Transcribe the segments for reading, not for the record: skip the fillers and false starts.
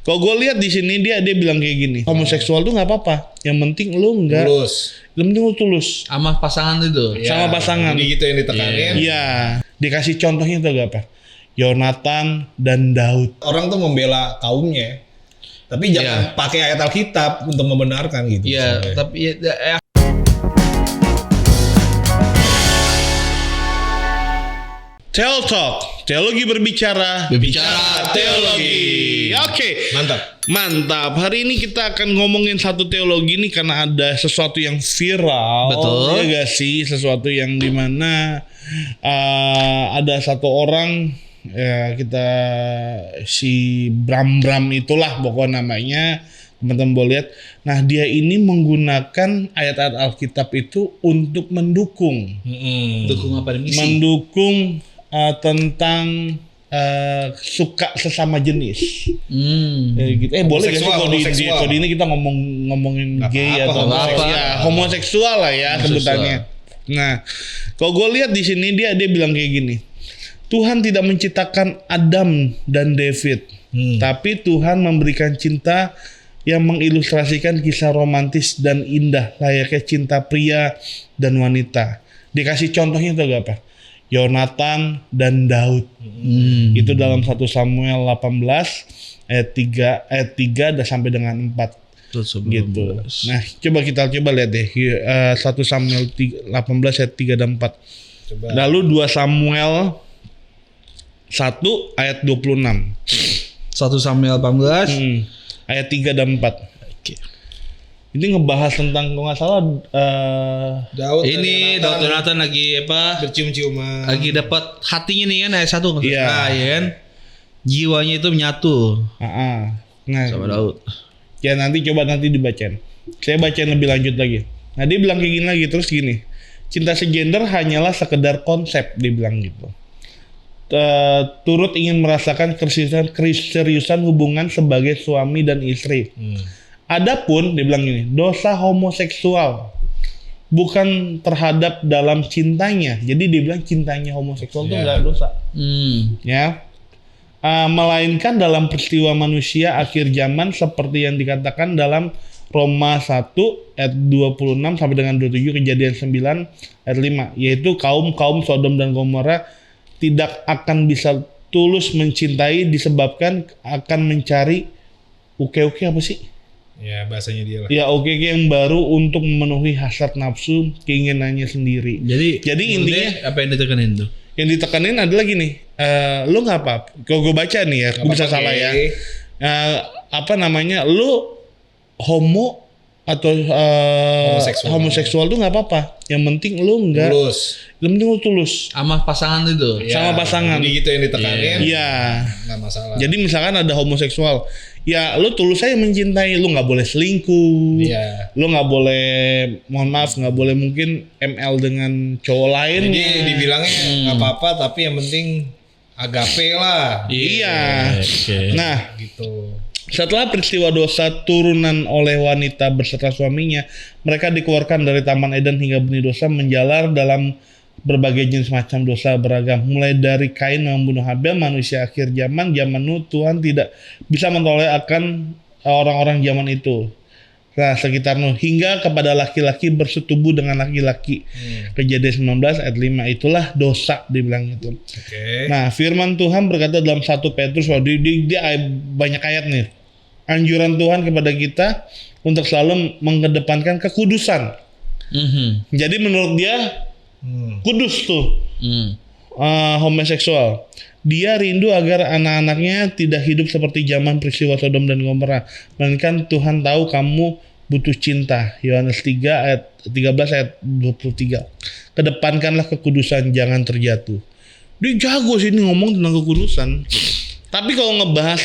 Kalau gue lihat di sini dia bilang kayak gini, homoseksual tuh nggak apa-apa, yang penting lu nggak Tulus. yang penting lu tulus Sama pasangan itu. Ya, sama pasangan. Jadi gitu yang ditekanin. Iya, dikasih contohnya tuh gak apa? Yonatan dan Daud. Orang tuh membela kaumnya, tapi jangan pakai ayat Alkitab untuk membenarkan gitu. Iya, misalnya. tapi ya, Tel Talk, teologi berbicara teologi. Oke. Mantap. Hari ini kita akan ngomongin satu teologi nih karena ada sesuatu yang viral. Betul. Ya gak sih? Sesuatu yang dimana ada satu orang ya kita si Bram itulah pokoknya namanya. Teman-teman boleh lihat. Nah, dia ini menggunakan ayat-ayat Alkitab itu untuk mendukung. dukung apa misi? Mendukung tentang suka sesama jenis. Gitu. Boleh gak sih kalau di episode ini kita ngomongin gay atau apa-apa. ya, homoseksual lah ya sebutannya. Nah, kalau gue lihat di sini dia bilang kayak gini. Tuhan tidak menciptakan Adam dan David, tapi Tuhan memberikan cinta yang mengilustrasikan kisah romantis dan indah layaknya cinta pria dan wanita. Dikasih contohnya tuh apa? Yonatan dan Daud. Itu dalam 1 Samuel 18 ayat 3 dan sampai dengan 4 gitu. Nah, coba lihat deh 1 Samuel 18 ayat 3 dan 4. Coba. Lalu 2 Samuel 1 ayat 26. 1 Samuel 18 ayat 3 dan 4. Oke. Ini ngebahas tentang kalau nggak salah Daud Ini Daud Yonatan lagi apa? bercium-ciuman. Lagi dapat hatinya nih kan ayat 1 maksudnya. Iya. Nah, ya kan? Jiwanya itu menyatu nah sama Daud. ya nanti dibacain. Saya bacain lebih lanjut lagi. Nah, dia bilang kayak gini lagi terus gini. Cinta segender hanyalah sekedar konsep, dia bilang gitu. Turut ingin merasakan keseriusan hubungan sebagai suami dan istri. Adapun dia bilang gini, dosa homoseksual bukan terhadap dalam cintanya. Jadi dia bilang cintanya homoseksual itu nggak dosa. Ya. Melainkan dalam peristiwa manusia akhir zaman seperti yang dikatakan dalam Roma 1 ayat 26 sampai dengan 27, Kejadian 9 ayat 5, yaitu kaum Sodom dan Gomora tidak akan bisa tulus mencintai disebabkan akan mencari uke-uke apa sih? Ya, bahasanya dia lah. Ya, uke-uke yang baru untuk memenuhi hasrat nafsu keinginannya sendiri. Jadi intinya apa yang ditekanin tuh? yang ditekanin adalah gini, lu nggak apa? Kalau gue baca nih ya, gue bisa salah ya. Lu homo atau homoseksual tuh nggak apa-apa. Yang penting lu nggak Tulus. Yang penting lu tulus Sama pasangan itu. sama pasangan. Jadi gitu yang ditekanin. Iya. Nggak masalah. Jadi misalkan ada homoseksual, ya lu tulus aja mencintai, lu nggak boleh selingkuh, Iya. lu nggak boleh, mohon maaf, nggak boleh mungkin ML dengan cowok lain. Jadi dibilangnya nggak apa-apa, tapi yang penting agape lah. Iya. Oke. Nah, Gitu. setelah peristiwa dosa turunan oleh wanita berserta suaminya, mereka dikeluarkan dari Taman Eden hingga benih dosa menjalar dalam berbagai jenis macam dosa beragam. Mulai dari Kain membunuh Habel, manusia akhir zaman Nuh, Tuhan tidak bisa mentolerir akan orang-orang zaman itu. Nah, sekitar Nuh, hingga kepada laki-laki bersetubuh dengan laki-laki. Kejadian 19 ayat 5, itulah dosa, dibilang itu. Oke. Nah, firman Tuhan berkata dalam 1 Petrus, dia banyak ayat nih. Anjuran Tuhan kepada kita untuk selalu mengedepankan kekudusan. Jadi menurut dia kudus tuh homoseksual. Dia rindu agar anak-anaknya tidak hidup seperti zaman peristiwa Sodom dan Gomora. Melainkan Tuhan tahu kamu butuh cinta. Yohanes 3 ayat 13 ayat 23. Kedepankanlah kekudusan, jangan terjatuh. Dia jago sih ini ngomong tentang kekudusan. Tapi kalau ngebahas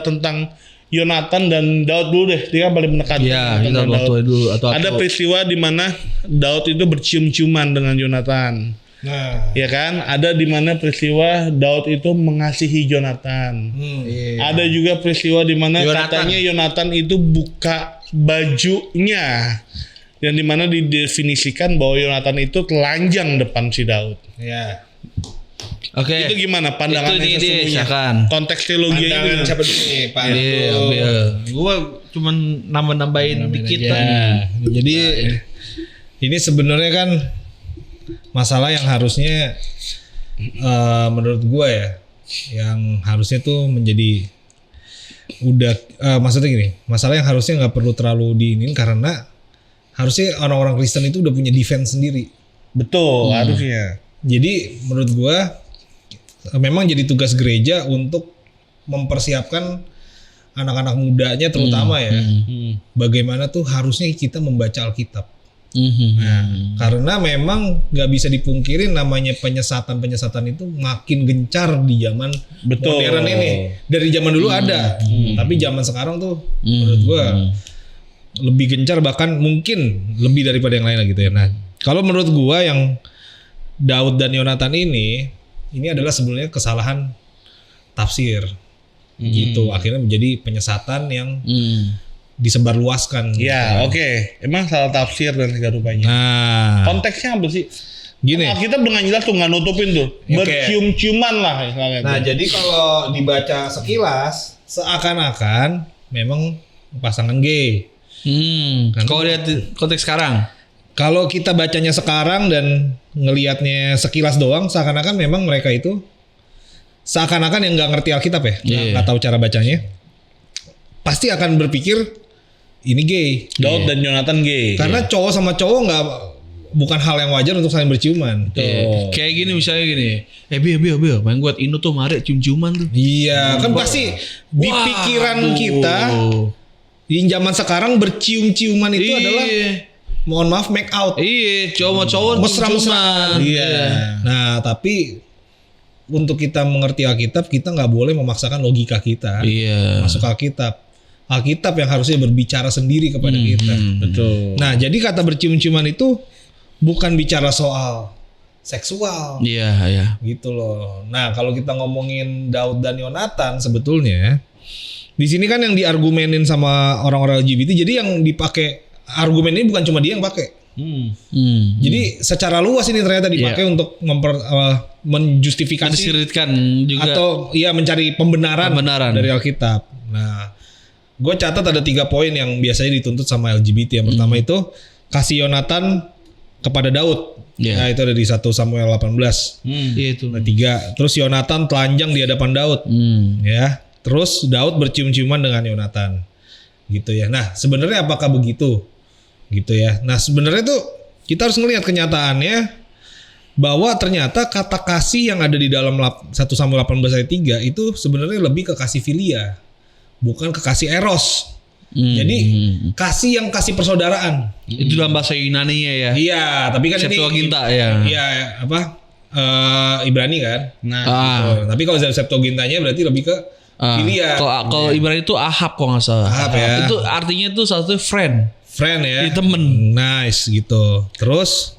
tentang Yonatan dan Daud dulu deh, dia paling menekan. Iya, kita waktu dulu Ada peristiwa di mana Daud itu bercium-ciuman dengan Yonatan. Nah. Ya kan? Ada di mana peristiwa Daud itu mengasihi Yonatan. Ada juga peristiwa di mana katanya Yonatan itu buka bajunya. Yang di mana didefinisikan bahwa Yonatan itu telanjang depan si Daud. Ya. Oke. Itu gimana pandangannya Itu nih dia, sesungguhnya? silakan. Konteks teologinya Pandangan itu. siapa dulu nih? Pak Iya, Abdul. ambil. Gua cuman nambah-nambahin dikit Ya, lah. jadi ini sebenarnya kan masalah yang harusnya menurut gua ya, yang harusnya tuh menjadi maksudnya gini, masalah yang harusnya nggak perlu terlalu diinin karena harusnya orang-orang Kristen itu udah punya defense sendiri. Betul, harusnya. Jadi menurut gua memang jadi tugas gereja untuk mempersiapkan anak-anak mudanya terutama ya. Bagaimana tuh harusnya kita membaca Alkitab. Nah, karena memang nggak bisa dipungkirin namanya penyesatan itu makin gencar di zaman Betul. modern ini. Dari zaman dulu ada, tapi zaman sekarang tuh menurut gua lebih gencar, bahkan mungkin lebih daripada yang lain lah gitu ya. Nah, kalau menurut gua yang Daud dan Yonatan ini adalah sebenarnya kesalahan tafsir gitu, akhirnya menjadi penyesatan yang disebarluaskan. Ya, oke. Emang salah tafsir dan segala rupanya. Nah, Konteksnya apa sih? gini. Alkitab dengan jelas tuh nggak nutupin tuh. Oke. Bercium-ciuman lah misalnya. Nah, tuh. jadi kalau dibaca sekilas seakan-akan memang pasangan gay. Kalau lihat konteks sekarang. Kalau kita bacanya sekarang dan ngelihatnya sekilas doang, seakan-akan memang mereka itu seakan-akan yang nggak ngerti Alkitab ya, nggak tahu cara bacanya, pasti akan berpikir ini gay. Daud dan Yonatan gay. Karena cowok sama cowok bukan hal yang wajar untuk saling berciuman. Iya. Kayak gini misalnya gini. Bil, main buat Inu tuh mari cium-ciuman tuh. Iya, kan pasti di pikiran kita di zaman sekarang bercium-ciuman itu adalah, mohon maaf, make out. Iya, cowok sama cowok Mesra-mesraan. Iya. Nah, tapi untuk kita mengerti Alkitab, kita nggak boleh memaksakan logika kita masuk Alkitab. Alkitab yang harusnya berbicara sendiri kepada kita. Betul. Nah, jadi kata bercium-ciuman itu bukan bicara soal seksual. Iya. Gitu loh. Nah, kalau kita ngomongin Daud dan Yonatan sebetulnya di sini kan yang diargumenin sama orang-orang LGBT, jadi yang dipakai argumen ini bukan cuma dia yang pakai. Jadi secara luas ini ternyata dipakai untuk menjustifikasi Mensiritkan juga. atau mencari pembenaran dari Alkitab. Nah, gue catat ada 3 poin yang biasanya dituntut sama LGBT. Yang pertama itu kasih Yonatan kepada Daud. Nah, itu ada di 1 Samuel 18. Iya itu. Nah, 3. Terus Yonatan telanjang di hadapan Daud. Ya. Terus Daud bercium-ciuman dengan Yonatan. Gitu ya. Nah, sebenarnya apakah begitu? Gitu ya. Nah, sebenarnya tuh kita harus ngelihat kenyataannya bahwa ternyata kata kasih yang ada di dalam 1 Samuel 18 ayat 3 itu sebenarnya lebih ke kasih filia, bukan ke kasih eros. Jadi kasih yang kasih persaudaraan. Itu dalam bahasa Yunani-nya ya. Iya, tapi kan Septuaginta ya. Iya, Ibrani kan. Nah, gitu. Tapi kalau Septuagintanya berarti lebih ke filia. Kalau Ibrani itu Ahab kalau nggak salah. Ahab ya. Itu artinya itu satu friend ya. Jadi temen. Nice gitu. Terus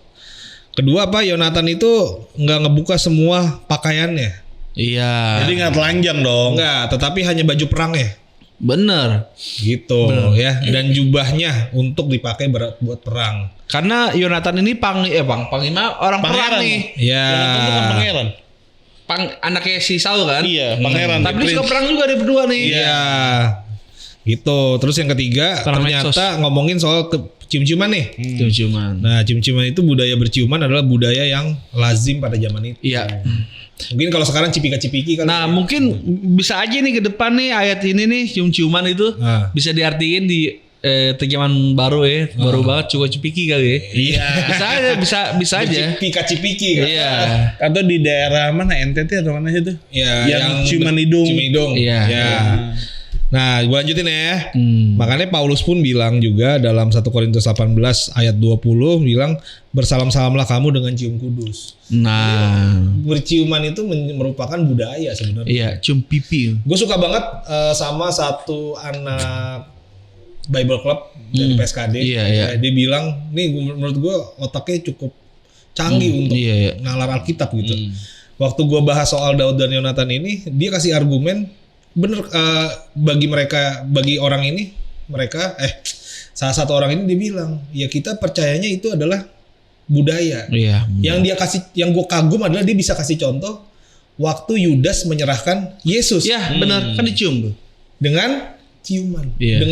kedua Yonatan itu nggak ngebuka semua pakaiannya. Iya. jadi nggak telanjang dong. Enggak, tetapi hanya baju perangnya. Bener. Gitu ya. Dan jubahnya untuk dipakai buat perang. Karena Yonatan ini panglima orang perang Pangeran. nih. Ya. Yonatan bukan pangeran. Anaknya si Saul kan. Iya, pangeran. Tapi dia suka perang juga dia berdua nih. Iya. Gitu. Terus yang ketiga Perang ternyata ngomongin soal cium-ciuman nih. Cium-ciuman. Nah, cium-ciuman itu, budaya berciuman adalah budaya yang lazim pada zaman itu. Iya. Mungkin kalau sekarang cipika-cipiki kali. Nah, mungkin bisa aja nih ke depan nih ayat ini nih cium-ciuman itu Nah. bisa diartiin di terjemahan baru ya. Baru banget cukup cipiki kali ya. Iya. Bisa aja. Cipika-cipiki kan. Iya. Atau di daerah mana, NTT atau mana itu? Ya, yang ciuman hidung. Cium hidung. Iya. Ya. Nah, gue lanjutin ya. Makanya Paulus pun bilang juga dalam 1 Korintus 18 ayat 20 bilang bersalam-salamlah kamu dengan cium kudus. Nah. Berciuman itu merupakan budaya sebenarnya. Iya, cium pipi. Gue suka banget sama satu anak Bible Club dari PSKD. Iya. Dia bilang, nih menurut gue otaknya cukup canggih untuk nalar Alkitab gitu. Waktu gue bahas soal Daud dan Yonatan ini, dia kasih argumen bener bagi orang ini, salah satu orang ini dia bilang, ya kita percayanya itu adalah budaya. Iya. Yang gue kagum adalah dia bisa kasih contoh waktu Yudas menyerahkan Yesus Ya benar, kan dicium tuh. dengan ciuman. Iya.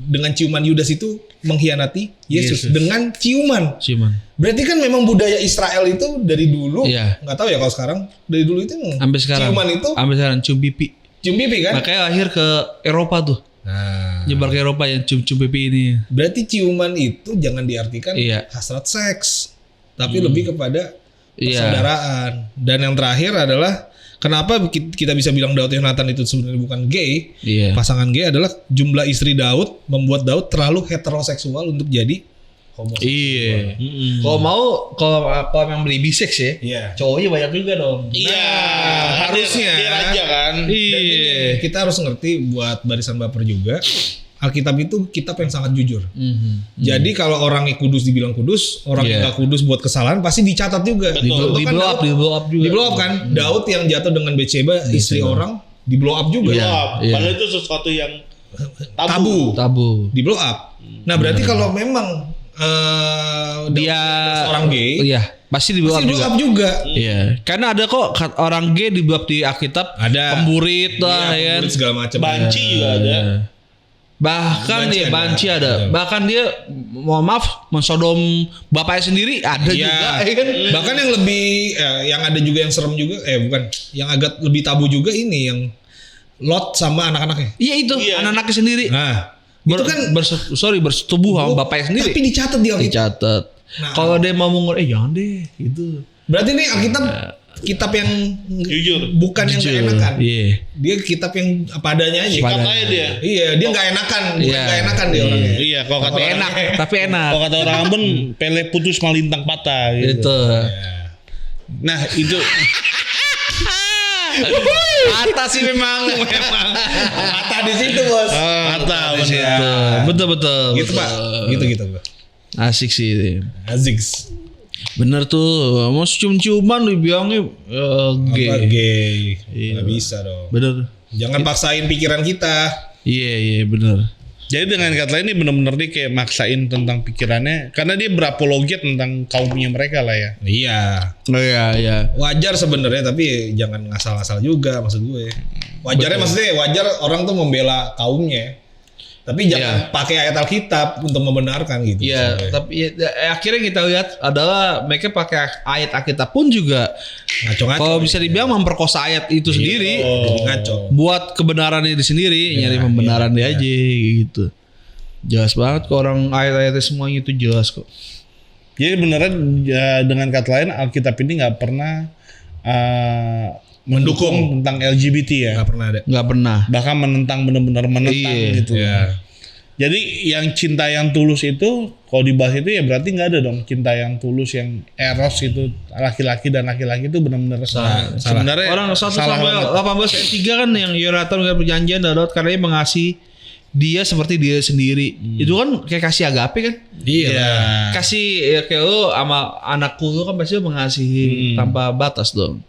Dengan ciuman Yudas itu mengkhianati Yesus dengan ciuman. Ciuman. Berarti kan memang budaya Israel itu dari dulu, Iya. nggak tahu ya kalau sekarang, dari dulu itu Sampai sekarang. ciuman itu Sampai sekarang cium pipi. cium pipi kan? Makanya lahir ke Eropa tuh. Nah, Nyebar ke Eropa yang cium-cium pipi ini. berarti ciuman itu jangan diartikan Iya. hasrat seks, tapi lebih kepada Iya. persaudaraan. Dan yang terakhir adalah kenapa kita bisa bilang Daud Yonatan itu sebenarnya bukan gay? Iya. Pasangan gay adalah jumlah istri Daud membuat Daud terlalu heteroseksual untuk jadi homoseksual. Iya. Kalau memang beli bisex ya, Iya. cowoknya banyak juga dong. Iya, harusnya. dia raja kan. Dan ini kita harus ngerti buat barisan baper juga, Alkitab itu kitab yang sangat jujur. Jadi kalau orang yang kudus dibilang kudus, orang yang Iya. gak kudus buat kesalahan pasti dicatat juga. Di Contoh blow kan up, Daud- di blow up juga. di blow up kan, Daud yang jatuh dengan Betsheba istri orang di blow up juga. Iya. Wah, padahal itu sesuatu yang Tabu. Tabu. Di blow up. Nah berarti kalau memang Dia seorang gay, Iya, pasti di blow up pasti blow juga. up juga. Iya, karena ada kok orang gay di blow up di Alkitab. Ada. Pemburit lah Iya, ya. pemburit segala macam. banci juga ada. Bahkan Banci dia ada. banci ada. Betul. Bahkan dia mohon maaf mensodom bapaknya sendiri ada Iya. juga ya kan. Bahkan yang lebih yang ada juga yang serem juga bukan, yang agak lebih tabu juga ini yang Lot sama anak-anaknya. Iya itu Iya. anak-anaknya sendiri. Nah, itu kan bersetubuh sama bapaknya sendiri. tapi dicatat di Alkitab. Dicatat. Nah. Kalau dia mau jangan deh gitu. Berarti ini Alkitab kitab yang Jujur. bukan yang Jujur. gak enakan. Iya. Dia kitab yang apa adanya aja. Sikat aja dia. Iya, dia nggak enakan, bukan Iya. nggak enakan dia orangnya. Iya, kalau kata Tapi orang, enak, tapi enak. kalau kata orang Ambon, pele putus malintang patah gitu. Itu. Nah, itu Atas sih memang. Kata di situ, Bos. patah bener. Betul. Gitu, Pak. Gitu. Asik sih. Asik. Bener tuh. Mau cium-ciuman dibilangnya gay. Apa gay? Iya. Nggak bisa dong. Bener. Jangan paksain pikiran kita. Iya bener. Jadi dengan kata lain ini benar-benar dia kayak maksain tentang pikirannya, karena dia berapologi tentang kaumnya mereka lah ya. Iya. Oh iya. Wajar sebenarnya, tapi jangan ngasal-ngasal juga maksud gue. Wajarnya maksudnya wajar orang tuh membela kaumnya. Tapi jangan pakai ayat Alkitab untuk membenarkan gitu. Iya, misalnya. tapi akhirnya kita lihat adalah mereka pakai ayat Alkitab pun juga Ngaco-ngaco. kalau bisa dibilang memperkosa ayat itu sendiri Jadi ngaco. buat kebenaran diri sendiri, nyari pembenaran dia aja gitu. Jelas banget kok orang ayat-ayatnya semuanya itu jelas kok. Jadi beneran ya, dengan kata lain Alkitab ini nggak pernah mendukung tentang LGBT ya. Nggak pernah ada. Nggak pernah. Bahkan menentang, benar-benar menentang Iya, gitu. Iya. Jadi yang cinta yang tulus itu kalau dibahas itu ya berarti nggak ada dong cinta yang tulus, yang eros itu laki-laki dan laki-laki itu benar-benar sebenarnya Orang 1 salah sampai banget. 18 ayat 3 kan yang Yonatan dengan perjanjian Daud karena dia mengasihi dia seperti dia sendiri. Itu kan kayak kasih agape kan? Iya. Kasih ya, kayak lu sama anakku lu kan pasti lu mengasihi tanpa batas dong.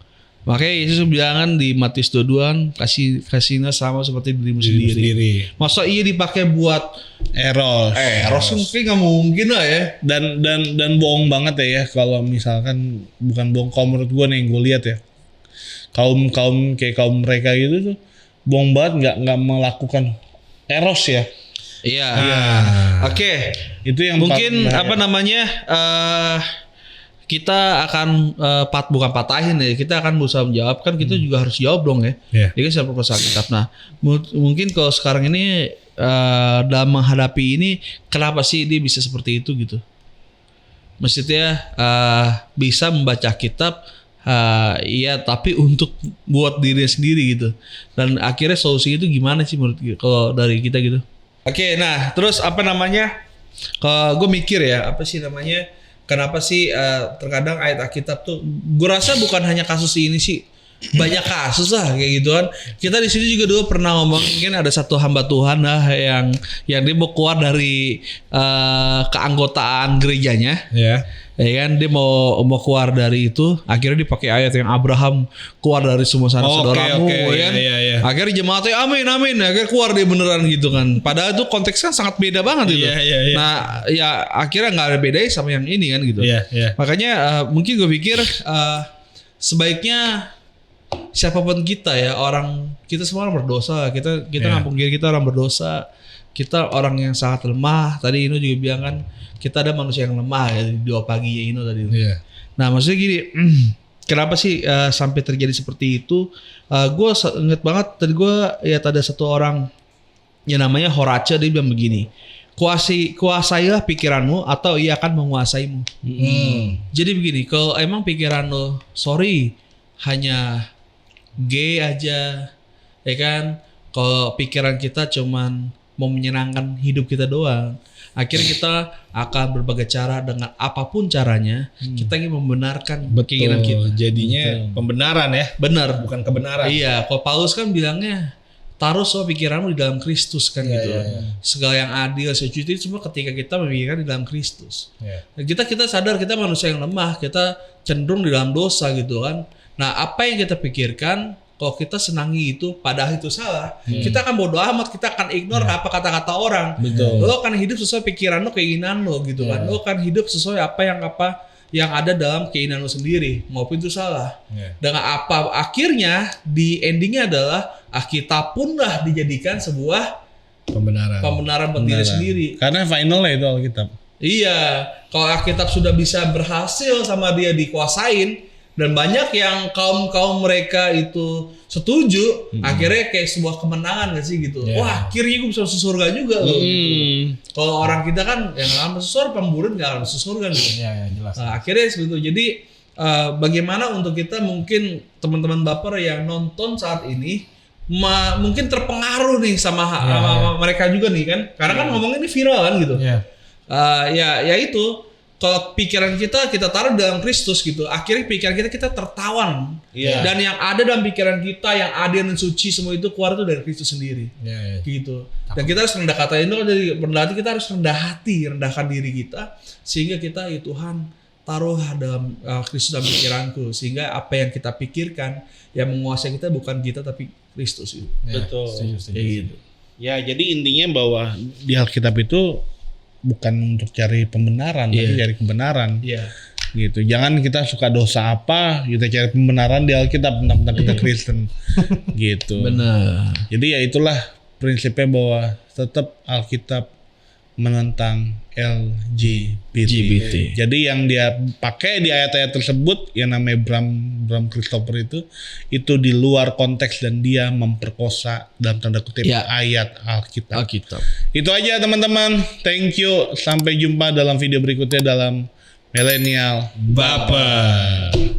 Makanya Yesus bilang kan di Matius 22 kan kasihnya sama seperti dirimu sendiri. Masa iya dipakai buat Eros. eros kan kayak nggak mungkin lah ya. Dan bohong banget ya kalau misalkan bukan bohong, kalau menurut gue nih yang gue lihat ya, kaum kayak kaum mereka gitu tuh bohong banget nggak melakukan eros ya. Iya. Oke. Itu yang Mungkin paling apa bahaya. namanya kita akan bukan patahin ya, kita akan berusaha menjawab kan, kita juga harus jawab dong ya. Iya. Dia kan siapa perkosa Alkitab. Nah, mungkin kalau sekarang ini dalam menghadapi ini, kenapa sih dia bisa seperti itu gitu? Maksudnya bisa membaca kitab, iya, tapi untuk buat dirinya sendiri gitu. Dan akhirnya solusinya itu gimana sih menurut kalau dari kita gitu? Oke, nah terus apa namanya? Kalau gue mikir ya, apa sih namanya? Kenapa sih terkadang ayat Alkitab tuh, gue rasa bukan hanya kasus ini sih, banyak kasus lah kayak gitu kan. Kita di sini juga dulu pernah ngomong, mungkin ada satu hamba Tuhan lah yang dia mau keluar dari keanggotaan gerejanya. Iya. Ya kan, dia mau keluar dari itu, akhirnya dipakai ayat yang Abraham keluar dari semua sanak saudaramu, ya kan? Iya. Akhirnya jemaatnya amin, akhirnya keluar dia beneran gitu kan. Padahal itu konteksnya sangat beda banget gitu. Iya. Nah, ya akhirnya nggak ada bedanya sama yang ini kan gitu. Iya. Makanya mungkin gue pikir sebaiknya siapapun kita ya, kita semua orang berdosa, kita ngampung diri, kita orang berdosa, kita orang yang sangat lemah. Tadi Ino juga bilang kan kita ada manusia yang lemah ya, di 2 pagi ya Ino tadi. Nah maksudnya gini, kenapa sih sampai terjadi seperti itu? Gue inget banget tadi gue lihat ada satu orang yang namanya Horace, dia bilang begini, kuasailah pikiranmu atau ia akan menguasaimu. Jadi begini, kalau emang pikiran lo hanya G aja, ya kan? Kalau pikiran kita cuman mau menyenangkan hidup kita doang, akhirnya kita akan berbagai cara dengan apapun caranya kita ingin membenarkan keinginan kita. Jadinya pembenaran ya, benar, bukan kebenaran. Iya, kalau Paulus kan bilangnya taruh semua pikiranmu di dalam Kristus kan gitu. Segala yang adil, suci itu semua ketika kita memikirkan di dalam Kristus. Dan kita sadar kita manusia yang lemah, kita cenderung di dalam dosa gitu kan. Nah, apa yang kita pikirkan, kalau kita senangi itu padahal itu salah, kita akan bodo amat, kita akan ignore apa kata-kata orang. Lo akan hidup sesuai pikiran lo, keinginan lo gitu kan. Lo akan hidup sesuai apa yang ada dalam keinginan lo sendiri, maupun itu salah. Dengan apa akhirnya di endingnya adalah Alkitab pun lah dijadikan sebuah pembenaran buat diri sendiri. Karena finalnya itu Alkitab. Iya, kalau Alkitab sudah bisa berhasil sama dia dikuasain, dan banyak yang kaum mereka itu setuju, akhirnya kayak sebuah kemenangan gak sih gitu. Wah, akhirnya gue bisa masuk surga juga loh gitu. Kalau orang kita kan yang gak masuk surga, pembunuh gak masuk surga gitu. Jelas. Nah, akhirnya seperti itu. Jadi bagaimana untuk kita, mungkin teman-teman baper yang nonton saat ini mungkin terpengaruh nih sama mereka juga nih kan, karena kan ngomongin ini viral kan gitu. Ya itu, kalau pikiran kita taruh dalam Kristus gitu, akhirnya pikiran kita tertawan. Dan yang ada dalam pikiran kita yang adil dan suci semua itu keluar itu dari Kristus sendiri. Gitu. Dan kita harus rendah kata itu kan, dari berarti kita harus rendahkan diri kita, sehingga kita ya Tuhan taruh dalam Kristus dalam pikiranku, sehingga apa yang kita pikirkan yang menguasai kita bukan kita tapi Kristus itu. Betul. Gitu. Ya, jadi intinya bahwa di Alkitab itu bukan untuk cari pembenaran, tapi cari kebenaran. Gitu. Jangan kita suka dosa apa, kita cari pembenaran di Alkitab tentang kita Kristen. Gitu. Benar. Jadi ya itulah prinsipnya, bahwa tetap Alkitab menentang LGBT. Jadi yang dia pakai di ayat-ayat tersebut yang namanya Bram Christopher itu di luar konteks, dan dia memperkosa dalam tanda kutip ayat Alkitab. Itu aja teman-teman. Thank you. Sampai jumpa dalam video berikutnya dalam Millennial Baper.